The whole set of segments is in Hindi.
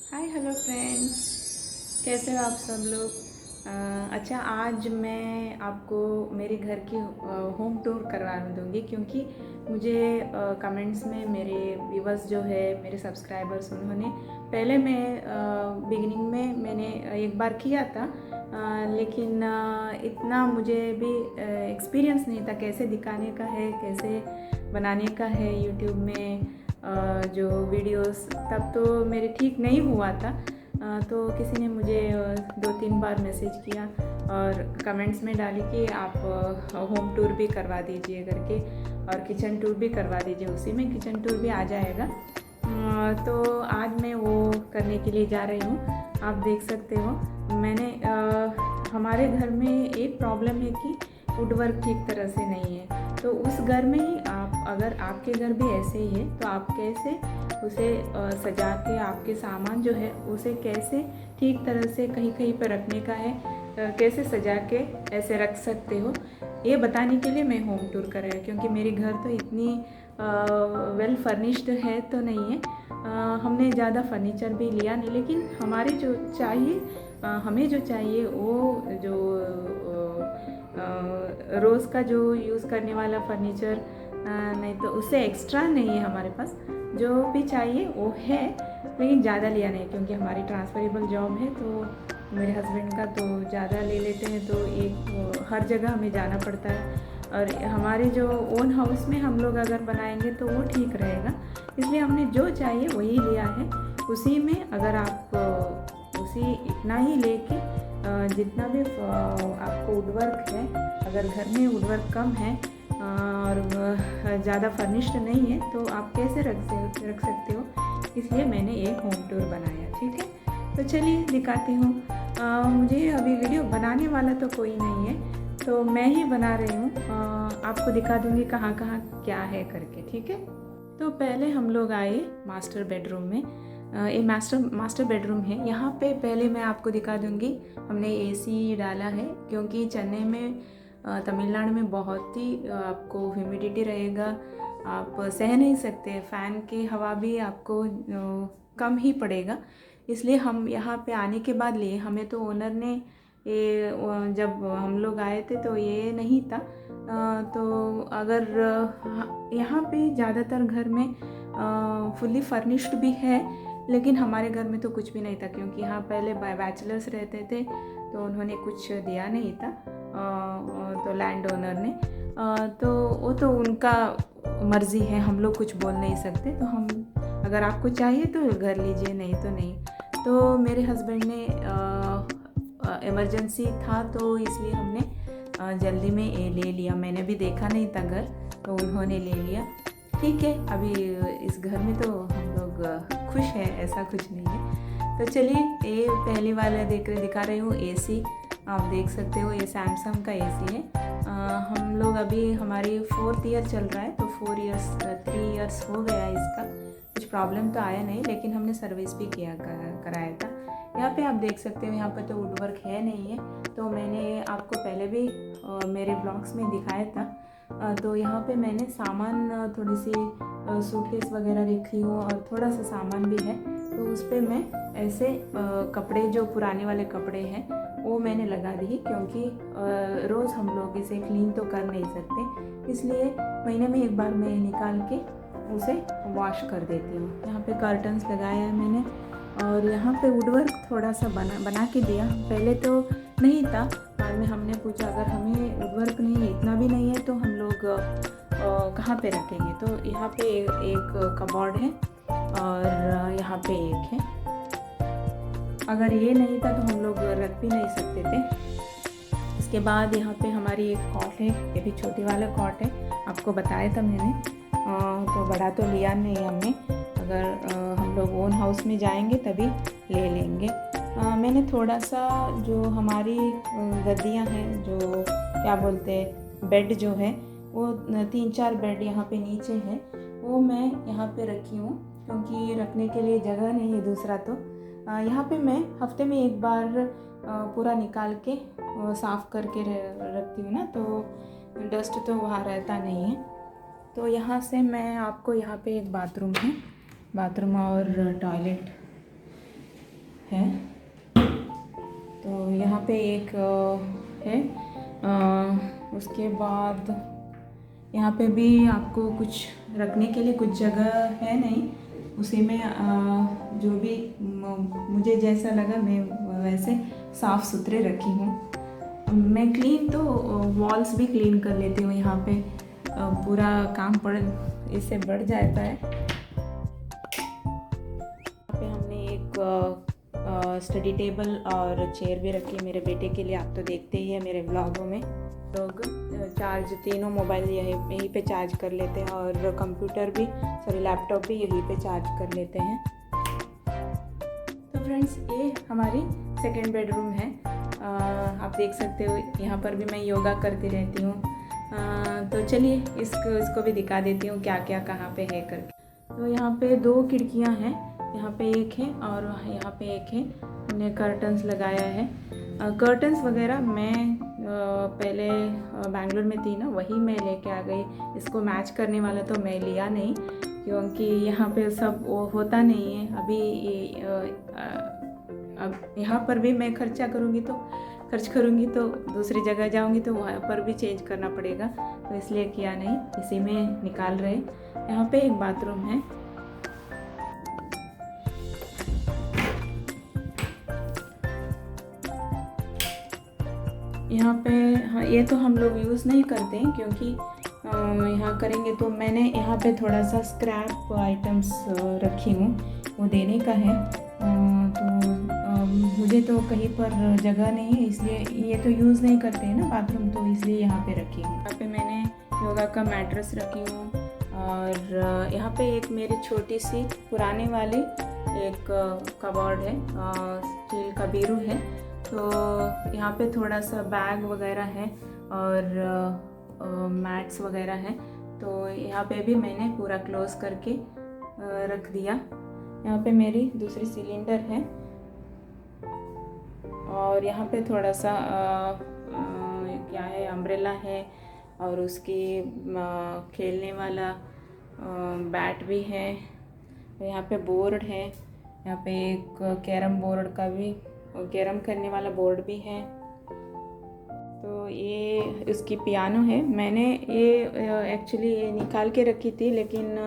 हाय हेलो फ्रेंड्स, कैसे हो आप सब लोग। अच्छा, आज मैं आपको मेरे घर की होम टूर करवा दूँगी क्योंकि मुझे कमेंट्स में मेरे व्यूवर्स जो है, मेरे सब्सक्राइबर्स, उन्होंने पहले मैं बिगिनिंग में मैंने एक बार किया था, लेकिन इतना मुझे भी एक्सपीरियंस नहीं था कैसे दिखाने का है, कैसे बनाने का है यूट्यूब में जो वीडियोस। तब तो मेरे ठीक नहीं हुआ था। तो किसी ने मुझे 2-3 बार मैसेज किया और कमेंट्स में डाली कि आप होम टूर भी करवा दीजिए करके, और किचन टूर भी करवा दीजिए, उसी में किचन टूर भी आ जाएगा। तो आज मैं वो करने के लिए जा रही हूँ। आप देख सकते हो, मैंने हमारे घर में एक प्रॉब्लम है कि वुडवर्क ठीक तरह से नहीं है। तो उस घर में ही आप, अगर आपके घर भी ऐसे ही है तो आप कैसे उसे सजा के, आपके सामान जो है उसे कैसे ठीक तरह से कहीं कहीं पर रखने का है, कैसे सजा के ऐसे रख सकते हो, ये बताने के लिए मैं होम टूर कर रही हूँ। क्योंकि मेरी घर तो इतनी वेल फर्निश्ड है तो नहीं है, हमने ज़्यादा फर्नीचर भी लिया नहीं, लेकिन हमारे जो चाहिए, हमें जो चाहिए वो जो रोज़ का जो यूज़ करने वाला फर्नीचर, नहीं तो उससे एक्स्ट्रा नहीं है हमारे पास। जो भी चाहिए वो है, लेकिन ज़्यादा लिया नहीं क्योंकि हमारी ट्रांसफरेबल जॉब है। तो मेरे हस्बैंड का तो ज़्यादा ले लेते हैं, तो एक हर जगह हमें जाना पड़ता है। और हमारे जो ओन हाउस में हम लोग अगर बनाएंगे तो वो ठीक रहेगा, इसलिए हमने जो चाहिए वही लिया है। उसी में अगर आप उसी इतना ही लेके जितना भी आपको वुडवर्क है, अगर घर में वुडवर्क कम है और ज़्यादा फर्निश्ड नहीं है तो आप कैसे रख सकते हो, इसलिए मैंने एक होम टूर बनाया। ठीक है, तो चलिए दिखाती हूँ। मुझे अभी वीडियो बनाने वाला तो कोई नहीं है, तो मैं ही बना रही हूँ। आपको दिखा दूँगी कहाँ कहाँ क्या है करके। ठीक है, तो पहले हम लोग आए मास्टर बेडरूम में। ये मास्टर बेडरूम है। यहाँ पे पहले मैं आपको दिखा दूँगी, हमने एसी डाला है क्योंकि चेन्नई में, तमिलनाडु में बहुत ही आपको ह्यूमिडिटी रहेगा, आप सह नहीं सकते, फ़ैन की हवा भी आपको कम ही पड़ेगा। इसलिए हम यहाँ पे आने के बाद लिए, हमें तो ओनर ने ये जब हम लोग आए थे तो ये नहीं था। तो अगर यहाँ पे ज़्यादातर घर में फुल्ली फर्निश्ड भी है, लेकिन हमारे घर में तो कुछ भी नहीं था क्योंकि यहाँ पहले बैचलर्स रहते थे, तो उन्होंने कुछ दिया नहीं था। तो लैंड ओनर ने, तो वो तो उनका मर्ज़ी है, हम लोग कुछ बोल नहीं सकते। तो हम, अगर आपको चाहिए तो घर लीजिए, नहीं तो नहीं। तो मेरे हस्बैंड ने इमरजेंसी था तो इसलिए हमने जल्दी में ये ले लिया। मैंने भी देखा नहीं था घर, तो उन्होंने ले लिया। ठीक है, अभी इस घर में तो हम लोग खुश हैं, ऐसा कुछ नहीं है। तो चलिए, ये पहली वाला दिखा रही हूँ एसी। आप देख सकते हो, ये सैमसंग का एसी है। हम लोग अभी, हमारी 4th ईयर चल रहा है, तो 3 इयर्स हो गया इसका। कुछ प्रॉब्लम तो आया नहीं, लेकिन हमने सर्विस भी कराया था। यहाँ पे आप देख सकते हो, यहाँ पर तो वुडवर्क है नहीं है, तो मैंने आपको पहले भी मेरे ब्लॉग्स में दिखाया था। तो यहाँ पे मैंने सामान, थोड़ी सी सूटकेस वगैरह रखी हूँ और थोड़ा सा सामान भी है, तो उस पर मैं ऐसे कपड़े, जो पुराने वाले कपड़े हैं वो मैंने लगा दी, क्योंकि रोज़ हम लोग इसे क्लीन तो कर नहीं सकते, इसलिए महीने में एक बार मैं निकाल के उसे वॉश कर देती हूँ। यहाँ पे कर्टन्स लगाया है मैंने, और यहाँ पे वुडवर्क थोड़ा सा बना के दिया। पहले तो नहीं था, बाद में हमने पूछा अगर हमें वुडवर्क नहीं है, इतना भी नहीं है, तो हम लोग कहाँ पे रखेंगे। तो यहाँ पे एक कबोर्ड है और यहाँ पे एक है। अगर ये नहीं था तो हम लोग रख भी नहीं सकते थे। इसके बाद यहाँ पे हमारी एक कॉट है, ये भी छोटी वाला कॉट है, आपको बताया था मैंने। तो बड़ा तो लिया नहीं हमने, अगर हम लोग ओन हाउस में जाएंगे तभी ले लेंगे। मैंने थोड़ा सा, जो हमारी गद्दियाँ हैं, जो क्या बोलते हैं, बेड जो है, वो 3-4 बेड यहाँ पे नीचे है, वो मैं यहाँ पे रखी हूँ क्योंकि रखने के लिए जगह नहीं है दूसरा। तो यहाँ पे मैं हफ्ते में एक बार पूरा निकाल के साफ़ करके रखती हूँ ना, तो डस्ट तो वहाँ रहता नहीं है। तो यहाँ से मैं आपको, यहाँ पे एक बाथरूम है, बाथरूम और टॉयलेट है। तो यहाँ पे एक है, उसके बाद यहाँ पे भी आपको कुछ रखने के लिए कुछ जगह है नहीं, उसी में जो भी मुझे जैसा लगा मैं वैसे साफ़ सुथरे रखी हूँ। मैं क्लीन तो वॉल्स भी क्लीन कर लेती हूँ, यहाँ पे पूरा काम इससे बढ़ जाता है। यहाँ पे हमने एक स्टडी टेबल और चेयर भी रखी है मेरे बेटे के लिए, आप तो देखते ही है मेरे ब्लॉगों में। लोग चार्ज तीनों मोबाइल यहीं पे चार्ज कर लेते हैं और कंप्यूटर भी लैपटॉप भी यहीं पे चार्ज कर लेते हैं। तो फ्रेंड्स, ये हमारी सेकेंड बेडरूम है। आप देख सकते हो यहाँ पर भी मैं योगा करती रहती हूँ। तो चलिए इसको भी दिखा देती हूँ क्या क्या कहाँ पे है करके। तो यहाँ पे 2 खिड़कियाँ हैं, यहाँ पे एक है और यहाँ पे एक है। हमने कर्टन्स लगाया है। कर्टन्स वगैरह मैं पहले बैंगलोर में थी ना, वही मैं लेके आ गई। इसको मैच करने वाला तो मैं लिया नहीं, क्योंकि यहाँ पे सब वो होता नहीं है। अब यहाँ पर भी मैं खर्च करूँगी तो दूसरी जगह जाऊँगी तो वहाँ पर भी चेंज करना पड़ेगा, तो इसलिए किया नहीं, इसी में निकाल रहे। यहाँ पे एक बाथरूम है। यहाँ पे हाँ, ये तो हम लोग यूज़ नहीं करते हैं, क्योंकि यहाँ करेंगे तो मैंने यहाँ पे थोड़ा सा स्क्रैप आइटम्स रखी हूँ, वो देने का है। तो मुझे तो कहीं पर जगह नहीं है, इसलिए ये तो यूज़ नहीं करते हैं ना बाथरूम, तो इसलिए यहाँ पे रखी हूँ। यहाँ पे मैंने योगा का मैट्रेस रखी हूँ, और यहाँ पे एक मेरी छोटी सी पुराने वाली एक कबर्ड है, स्टील का बीरू है। तो यहाँ पे थोड़ा सा बैग वगैरह है और मैट्स वगैरह है, तो यहाँ पे भी मैंने पूरा क्लोज करके रख दिया। यहाँ पे मेरी दूसरी सिलेंडर है, और यहाँ पे थोड़ा सा क्या है, अम्ब्रेला है, और उसकी खेलने वाला बैट भी है। यहाँ पे बोर्ड है, यहाँ पे एक कैरम बोर्ड का भी, कैरम करने वाला बोर्ड भी है। तो ये इसकी पियानो है। मैंने ये एक्चुअली ये निकाल के रखी थी, लेकिन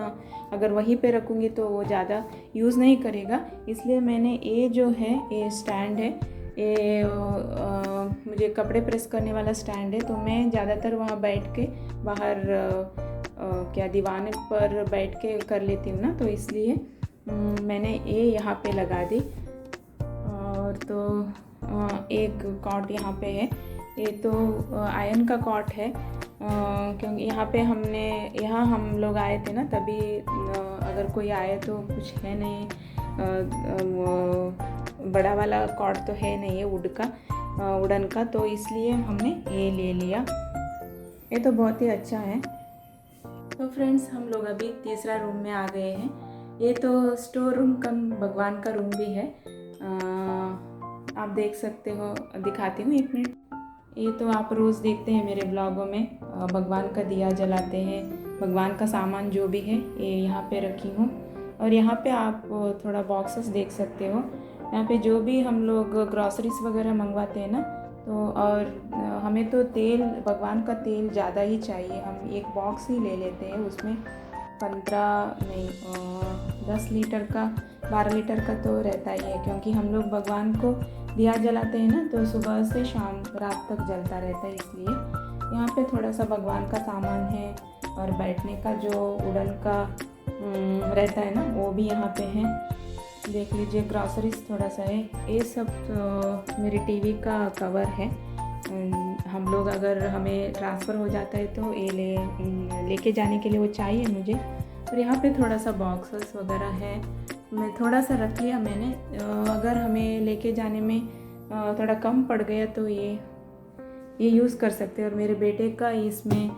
अगर वहीं पे रखूँगी तो वो ज़्यादा यूज़ नहीं करेगा, इसलिए मैंने ये जो है ये स्टैंड है, ये मुझे कपड़े प्रेस करने वाला स्टैंड है। तो मैं ज़्यादातर वहाँ बैठ के बाहर क्या दीवान पर बैठ के कर लेती हूँ ना, तो इसलिए मैंने ये यहाँ पे लगा दी। और तो एक कॉट यहाँ पे है, ये तो आयरन का कॉट है, क्योंकि यहाँ हम लोग आए थे ना, तभी अगर कोई आए तो कुछ है नहीं, बड़ा वाला कॉट तो है नहीं है वुडन का, तो इसलिए हमने ये ले लिया। ये तो बहुत ही अच्छा है। तो फ्रेंड्स, हम लोग अभी तीसरा रूम में आ गए हैं। ये तो स्टोर रूम कम भगवान का रूम भी है, आप देख सकते हो, दिखाती हूँ 1 मिनट। ये तो आप रोज़ देखते हैं मेरे ब्लॉगों में, भगवान का दिया जलाते हैं, भगवान का सामान जो भी है ये यहाँ पे रखी हूँ। और यहाँ पे आप थोड़ा बॉक्सेस देख सकते हो, यहाँ पे जो भी हम लोग ग्रॉसरीज वगैरह मंगवाते हैं ना, तो और हमें तो तेल, भगवान का तेल ज़्यादा ही चाहिए, हम एक बॉक्स ही ले लेते हैं, उसमें 10 लीटर का 12 लीटर का तो रहता ही है, क्योंकि हम लोग भगवान को दिया जलाते हैं ना, तो सुबह से शाम रात तक जलता रहता है, इसलिए यहाँ पे थोड़ा सा भगवान का सामान है। और बैठने का जो वुडन का रहता है ना, वो भी यहाँ पे है, देख लीजिए। ग्रॉसरीज थोड़ा सा है, ये सब मेरी टीवी का कवर है। हम लोग अगर हमें ट्रांसफ़र हो जाता है तो ये लेके जाने के लिए वो चाहिए मुझे। और यहाँ पे थोड़ा सा बॉक्सेस वगैरह है, मैं थोड़ा सा रख लिया मैंने, अगर हमें लेके जाने में थोड़ा कम पड़ गया तो ये यूज़ कर सकते हैं। और मेरे बेटे का इसमें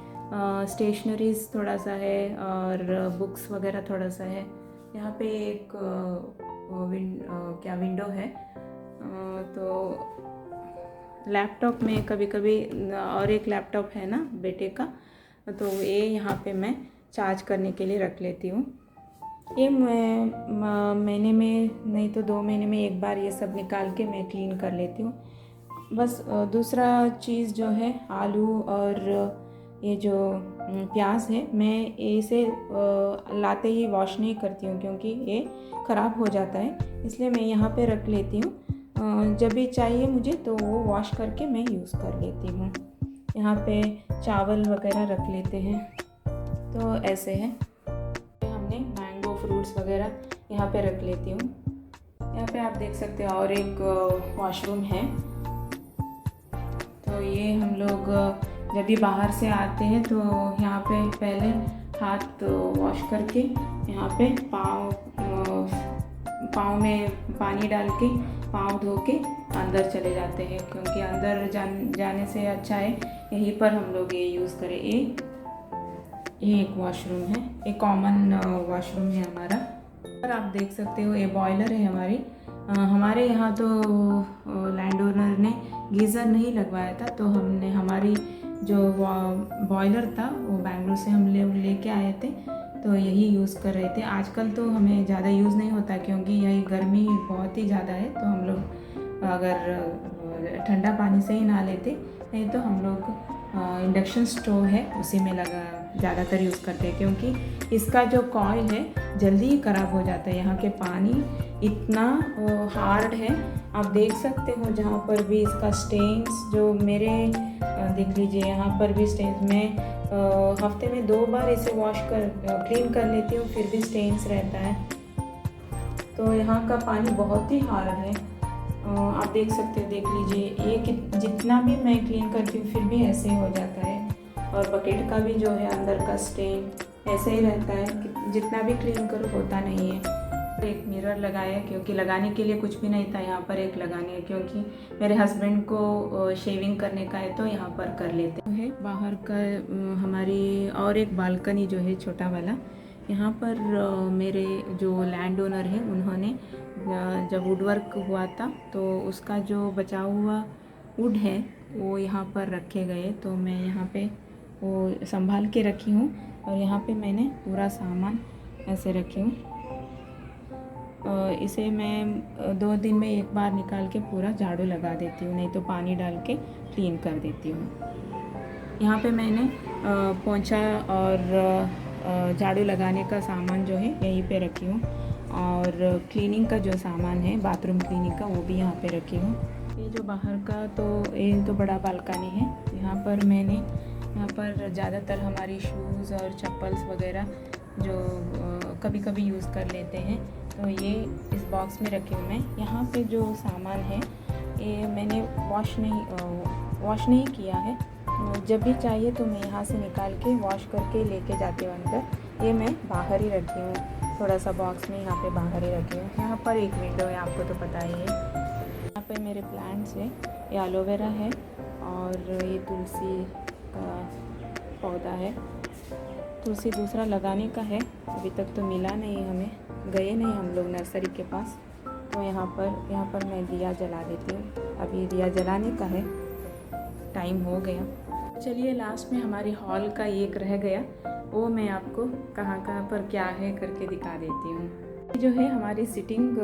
स्टेशनरीज थोड़ा सा है और बुक्स वगैरह थोड़ा सा है। यहाँ पे एक विंडो है, तो लैपटॉप में कभी कभी, और एक लैपटॉप है ना बेटे का, तो ये यहाँ पे मैं चार्ज करने के लिए रख लेती हूँ। ये महीने में नहीं तो 2 महीने में एक बार ये सब निकाल के मैं क्लीन कर लेती हूँ। बस दूसरा चीज़ जो है आलू और ये जो प्याज है, मैं इसे लाते ही वॉश नहीं करती हूँ क्योंकि ये ख़राब हो जाता है, इसलिए मैं यहाँ पे रख लेती हूँ। जब भी चाहिए मुझे तो वो वॉश करके मैं यूज़ कर लेती हूँ। यहाँ पे चावल वगैरह रख लेते हैं, तो ऐसे है। हमने मैंगो फ्रूट्स वगैरह यहाँ पे रख लेती हूँ। यहाँ पे आप देख सकते हैं और एक वॉशरूम है। तो ये हम लोग जब भी बाहर से आते हैं तो यहाँ पे पहले हाथ वॉश करके यहाँ पे पाँव में पानी डाल के पाँव धो के अंदर चले जाते हैं, क्योंकि अंदर जाने से अच्छा है यहीं पर हम लोग ये यूज़ करें। ये एक वॉशरूम है, एक कॉमन वॉशरूम है हमारा। और आप देख सकते हो ये बॉयलर है हमारे यहाँ तो लैंड ओनर ने गीज़र नहीं लगवाया था, तो हमने हमारी जो बॉयलर था वो बेंगलुरु से हम लेके आए थे, तो यही यूज़ कर रहे थे। आजकल तो हमें ज़्यादा यूज़ नहीं होता क्योंकि यही गर्मी बहुत ही ज़्यादा है, तो हम लोग अगर ठंडा पानी से ही नहा लेते, नहीं तो हम लोग इंडक्शन स्टोव है उसी में ज़्यादातर यूज़ करते हैं, क्योंकि इसका जो कॉइल है जल्दी ही ख़राब हो जाता है। यहाँ के पानी इतना हार्ड है, आप देख सकते हो जहाँ पर भी इसका स्टेन्स जो मेरे देख लीजिए, यहाँ पर भी स्टेन्स। मैं हफ्ते में 2 बार इसे क्लीन कर लेती हूँ, फिर भी स्टेन्स रहता है। तो यहाँ का पानी बहुत ही हार्ड है, आप देख सकते हो, देख लीजिए ये जितना भी मैं क्लीन करती हूँ फिर भी ऐसे ही हो जाता है। और बकेट का भी जो है अंदर का स्टेन ऐसे ही रहता है कि जितना भी क्लीन करो होता नहीं है। एक मिरर लगाया क्योंकि लगाने के लिए कुछ भी नहीं था, यहाँ पर एक लगाने है क्योंकि मेरे हस्बैंड को शेविंग करने का है तो यहाँ पर कर लेते हैं। बाहर का हमारी और एक बालकनी जो है छोटा वाला, यहाँ पर मेरे जो लैंड ओनर है उन्होंने जब वुड वर्क हुआ था तो उसका जो बचा हुआ वुड है वो यहाँ पर रखे गए, तो मैं यहाँ पे वो संभाल के रखी हूँ। और यहाँ पे मैंने पूरा सामान ऐसे रखी हूँ। इसे मैं 2 दिन में एक बार निकाल के पूरा झाड़ू लगा देती हूँ, नहीं तो पानी डाल के क्लीन कर देती हूँ। यहाँ पे मैंने पोंछा और झाड़ू लगाने का सामान जो है यहीं पे रखी हूँ, और क्लीनिंग का जो सामान है बाथरूम क्लीनिंग का वो भी यहाँ पे रखी हूँ। ये जो बाहर का तो ये तो बड़ा बालकनी है, यहाँ पर मैंने यहाँ पर ज़्यादातर हमारी शूज़ और चप्पल्स वगैरह जो कभी कभी यूज़ कर लेते हैं, तो ये इस बॉक्स में रखी हूँ मैं। यहाँ पे जो सामान है ये मैंने वॉश नहीं किया है, जब भी चाहिए तो मैं यहाँ से निकाल के वॉश करके लेके जाती हूँ अंदर। ये मैं बाहर ही रखी हूँ, थोड़ा सा बॉक्स में यहाँ पे बाहर ही रखी हूँ। यहाँ पर एक विंडो है, आपको तो पता ही है। यहाँ पे मेरे प्लांट्स है, ये एलोवेरा है और ये तुलसी का पौधा है। तुलसी दूसरा लगाने का है, अभी तक तो मिला नहीं, हमें गए नहीं हम लोग नर्सरी के पास। तो यहाँ पर मैं दिया जला देती हूँ, अभी दिया जलाने का है, टाइम हो गया। चलिए लास्ट में हमारी हॉल का एक रह गया, वो मैं आपको कहाँ पर क्या है करके दिखा देती हूँ। ये जो है हमारी सिटिंग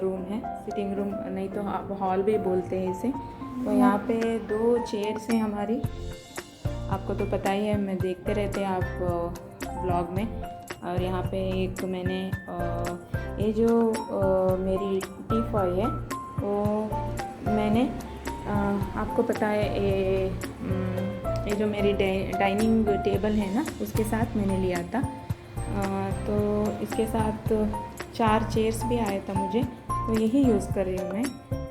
रूम है, सिटिंग रूम नहीं तो आप हॉल भी बोलते हैं इसे। तो यहाँ पे 2 चेयर्स हैं हमारी, आपको तो पता ही है, मैं देखते रहते हैं आप ब्लॉग में। और यहाँ पे एक मैंने ये जो मेरी टी-पॉय है वो मैंने आपको पता है ये जो मेरी डाइनिंग टेबल है ना उसके साथ मैंने लिया था। तो इसके साथ 4 चेयर्स भी आया था मुझे, तो यही यूज़ कर रही हूँ मैं,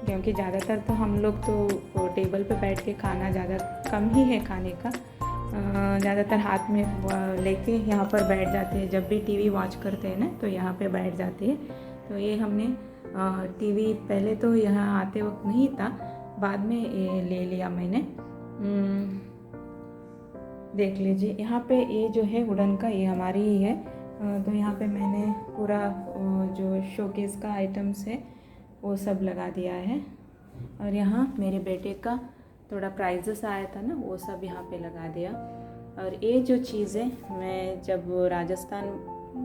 क्योंकि ज़्यादातर तो हम लोग तो टेबल पे बैठ के खाना ज़्यादा कम ही है खाने का, ज़्यादातर हाथ में लेके यहाँ पर बैठ जाते हैं। जब भी टीवी वॉच करते हैं ना तो यहाँ पे बैठ जाते हैं। तो ये हमने टीवी पहले तो यहाँ आते वक्त नहीं था, बाद में ये ले लिया मैंने। देख लीजिए यहाँ पे ये जो है वुडन का, ये हमारी ही है। तो यहाँ पे मैंने पूरा जो शोकेस का आइटम्स है वो सब लगा दिया है। और यहाँ मेरे बेटे का थोड़ा प्राइजेस आया था ना, वो सब यहाँ पे लगा दिया। और ये जो चीज़ है मैं जब राजस्थान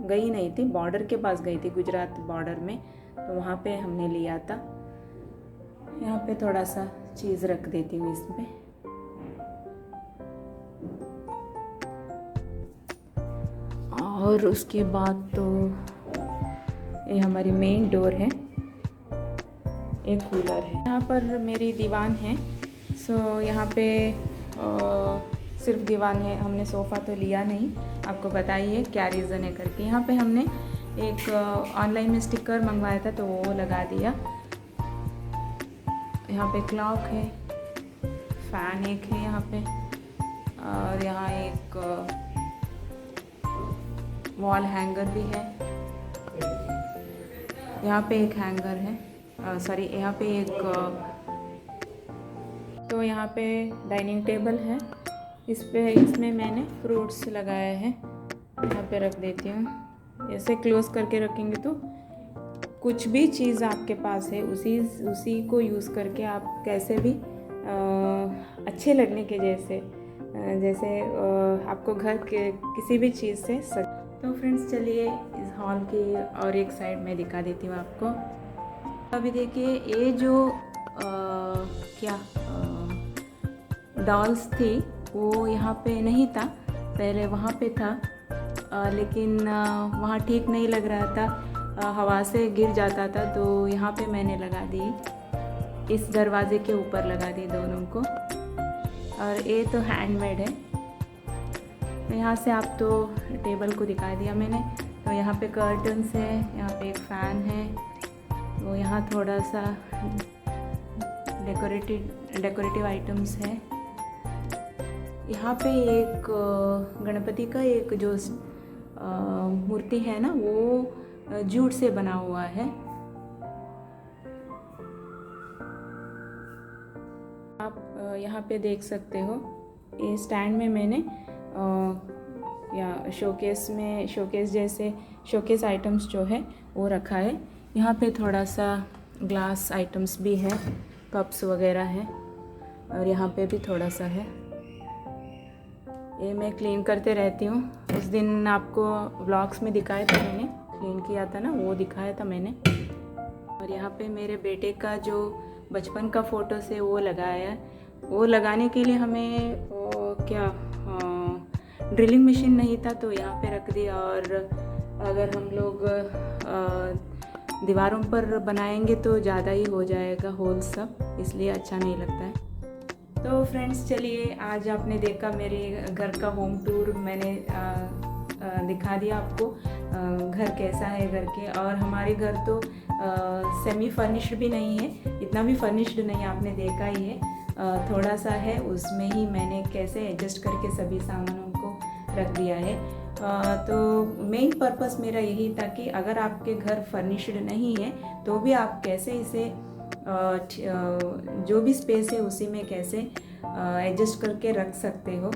गई नहीं थी, बॉर्डर के पास गई थी, गुजरात बॉर्डर में, तो वहाँ पे हमने लिया था। यहाँ पे थोड़ा सा चीज़ रख देती हूँ इसमें। और उसके बाद तो ये हमारी मेन डोर है, एक कूलर है। यहाँ पर मेरी दीवान है। सो यहाँ पे सिर्फ दीवान है, हमने सोफ़ा तो लिया नहीं, आपको बताइए क्या रीज़न है करके। यहाँ पे हमने एक ऑनलाइन में स्टिकर मंगवाया था तो वो लगा दिया। यहाँ पे क्लॉक है, फ़ैन एक है यहाँ पे, और यहाँ एक वॉल हैंगर भी है। यहाँ पे एक हैंगर है, सॉरी यहाँ पे एक तो यहाँ पे डाइनिंग टेबल है, इसमें मैंने फ्रूट्स लगाए हैं। यहाँ पे रख देती हूँ, ऐसे क्लोज करके रखेंगे तो कुछ भी चीज़ आपके पास है उसी को यूज़ करके आप कैसे भी अच्छे लगने के जैसे आपको घर के किसी भी चीज़ से तो फ्रेंड्स चलिए इस हॉल की और एक साइड में दिखा देती हूँ आपको। अभी देखिए ये जो क्या डॉल्स थी वो यहाँ पे नहीं था, पहले वहाँ पे था, लेकिन वहाँ ठीक नहीं लग रहा था, हवा से गिर जाता था, तो यहाँ पे मैंने लगा दी, इस दरवाज़े के ऊपर लगा दी दोनों को। और ये तो हैंडमेड है। तो यहाँ से आप तो टेबल को दिखा दिया मैंने। तो यहाँ पे कर्टन्स है, यहाँ पे एक फ़ैन है, तो यहाँ थोड़ा सा डेकोरेटिव आइटम्स है। यहाँ पे एक गणपति का एक जो मूर्ति है ना, वो जूट से बना हुआ है। आप यहाँ पे देख सकते हो, ये स्टैंड में मैंने या शोकेस आइटम्स जो है वो रखा है। यहाँ पे थोड़ा सा ग्लास आइटम्स भी है, कप्स वगैरह है, और यहाँ पे भी थोड़ा सा है। ये मैं क्लीन करते रहती हूँ। उस दिन आपको व्लॉग्स में दिखाया था मैंने, क्लीन किया था ना, वो दिखाया था मैंने। और यहाँ पे मेरे बेटे का जो बचपन का फ़ोटो से वो लगाया है, वो लगाने के लिए हमें ड्रिलिंग मशीन नहीं था, तो यहाँ पे रख दिया। और अगर हम लोग दीवारों पर बनाएंगे तो ज़्यादा ही हो जाएगा होल सब, इसलिए अच्छा नहीं लगता है। तो फ्रेंड्स चलिए, आज आपने देखा मेरे घर का होम टूर, मैंने दिखा दिया आपको घर कैसा है घर के। और हमारे घर तो सेमी फर्निश्ड भी नहीं है, इतना भी फर्निश्ड नहीं, आपने देखा ही है, थोड़ा सा है, उसमें ही मैंने कैसे एडजस्ट करके सभी सामानों को रख दिया है। तो मेन पर्पस मेरा यही था कि अगर आपके घर फर्निश्ड नहीं है तो भी आप कैसे इसे जो भी स्पेस है उसी में कैसे एडजस्ट करके रख सकते हो।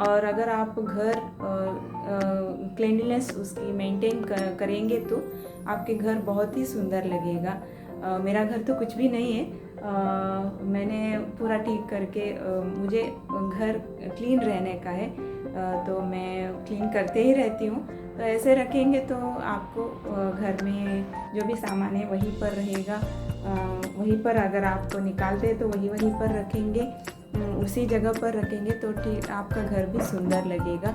और अगर आप घर क्लीनलीनेस उसकी मेंटेन करेंगे तो आपके घर बहुत ही सुंदर लगेगा। मेरा घर तो कुछ भी नहीं है, मैंने पूरा ठीक करके मुझे घर क्लीन रहने का है, तो मैं क्लीन करते ही रहती हूँ। तो ऐसे रखेंगे तो आपको घर में जो भी सामान है वहीं पर रहेगा, वहीं पर अगर आपको निकालते तो वहीं पर रखेंगे, उसी जगह पर रखेंगे तो ठीक आपका घर भी सुंदर लगेगा।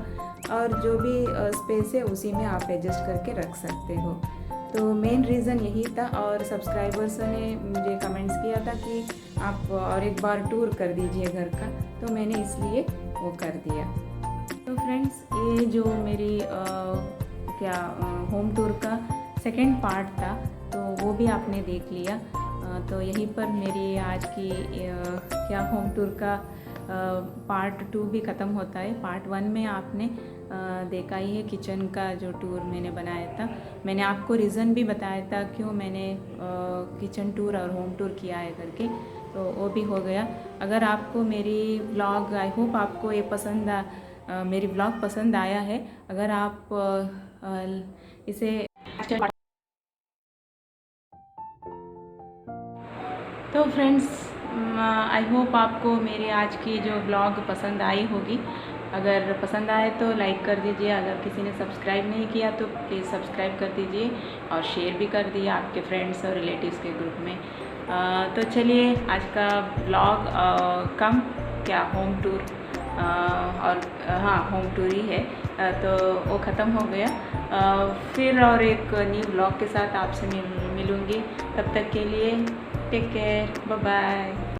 और जो भी स्पेस है उसी में आप एडजस्ट करके रख सकते हो। तो मेन रीज़न यही था। और सब्सक्राइबर्स ने मुझे कमेंट्स किया था कि आप और एक बार टूर कर दीजिए घर का, तो मैंने इसलिए वो कर दिया। तो फ्रेंड्स ये जो मेरी होम टूर का सेकंड पार्ट था, तो वो भी आपने देख लिया। तो यहीं पर मेरी आज की होम टूर का पार्ट 2 भी ख़त्म होता है। पार्ट 1 में आपने देखा ही है किचन का जो टूर मैंने बनाया था, मैंने आपको रीज़न भी बताया था क्यों मैंने किचन टूर और होम टूर किया है करके, तो वो भी हो गया। अगर आपको मेरी व्लॉग, आई होप आपको ये मेरी व्लॉग पसंद आया है। अगर आप इसे तो फ्रेंड्स आई होप आपको मेरी आज की जो व्लॉग पसंद आई होगी। अगर पसंद आए तो लाइक कर दीजिए, अगर किसी ने सब्सक्राइब नहीं किया तो प्लीज़ सब्सक्राइब कर दीजिए और शेयर भी कर दिए आपके फ्रेंड्स और रिलेटिव्स के ग्रुप में। तो चलिए आज का ब्लॉग कम क्या होम टूर और हाँ होम टूर ही है, तो वो ख़त्म हो गया। फिर और एक न्यू ब्लॉग के साथ आपसे मिलूँगी, तब तक के लिए टेक केयर, बाय बाय।